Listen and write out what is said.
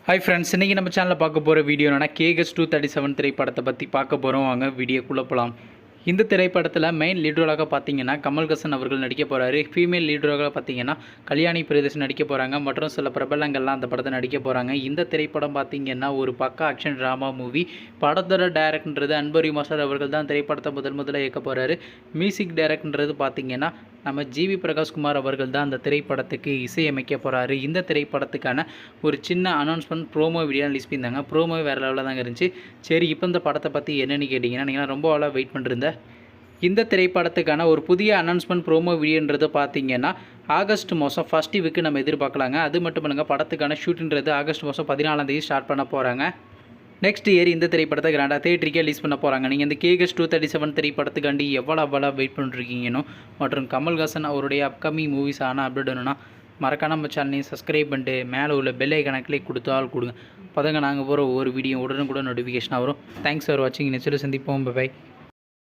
Hi friends, இன்றைக்கி நம்ம சேனலில் பார்க்க போகிற வீடியோ என்னன்னா KGS 237 திரைப்படத்தை பற்றி பார்க்க போகிறோம். வாங்க வீடியோக்குள்ளே போகலாம். இந்த திரைப்படத்தில் மெயின் லீடராக பார்த்தீங்கன்னா கமல்ஹாசன் அவர்கள் நடிக்க போகிறாரு. ஃபீமேல் லீடராக பார்த்தீங்கன்னா கல்யாணி பிரியதர்ஷன் நடிக்க போகிறாங்க. மற்றும் சில பிரபலங்கள்லாம் அந்த படத்தை நடிக்க போகிறாங்க. இந்த திரைப்படம் பார்த்தீங்கன்னா ஒரு பக்கா ஆக்ஷன் ட்ராமா மூவி. படத்தோட டைரக்டர்ன்றது அன்பரி மாஸ்டர் அவர்கள் தான் திரைப்படத்தை முதல்ல இயக்க போகிறாரு. மியூசிக் டைரக்டர்ன்றது பார்த்தீங்கன்னா நம்ம ஜிவி பிரகாஷ்குமார் அவர்கள் தான் அந்த திரைப்படத்துக்கு இசையமைக்க போகிறாரு. இந்த திரைப்படத்துக்கான ஒரு சின்ன அனௌன்ஸ்மெண்ட் ப்ரோமோ வீடியோ ரிலீஸ் பண்ணியிருந்தாங்க. ப்ரோமோ வேறு லெவலில் தாங்க இருந்துச்சு. சரி, இப்போ இந்த படத்தை பற்றி என்னென்னு கேட்டிங்கன்னா, நீங்கள் ரொம்ப ஆளாக வெயிட் பண்ணிருந்த இந்த திரைப்படத்துக்கான ஒரு புதிய அனௌன்ஸ்மெண்ட் ப்ரோமோ வீடியோன்றது பார்த்தீங்கன்னா ஆகஸ்ட் மாதம் ஃபர்ஸ்ட் வீக்கு நம்ம எதிர்பார்க்கலாங்க. அது மட்டும் இல்லைங்க, படத்துக்கான ஷூட்டின்றது ஆகஸ்ட் மாதம் 14ஆம் தேதி ஸ்டார்ட் பண்ண போகிறாங்க. நெக்ஸ்ட் இயர் இந்த திரைப்படத்தை கிராண்டாக தேட்டருக்கே ரிலீஸ் பண்ண போகிறாங்க. நீங்கள் இந்த KGS 237 திரைப்படத்துக்காண்டி எவ்வளோ வெயிட் பண்ணிருக்கீங்கன்னு மற்றும் கமல்ஹாசன் அவருடைய அப்கமிங் மூவிஸ் ஆனால் அப்டேட் வேணும்னா மறக்காம நம்ம சேனலையும் சப்ஸ்கிரைப் பண்ணிட்டு மேலே உள்ள பெல் ஐக்கானை கிளிக் கொடுத்தால் கொடுங்க. பதங்க நாங்கள் போகிற ஒவ்வொரு வீடியோ உடனுக்குடன் நோட்டிஃபிகேஷனாக வரும். தேங்க்ஸ் ஃபார் வாட்சிங். நெக்ஸ்ட் சந்திப்போம். பை.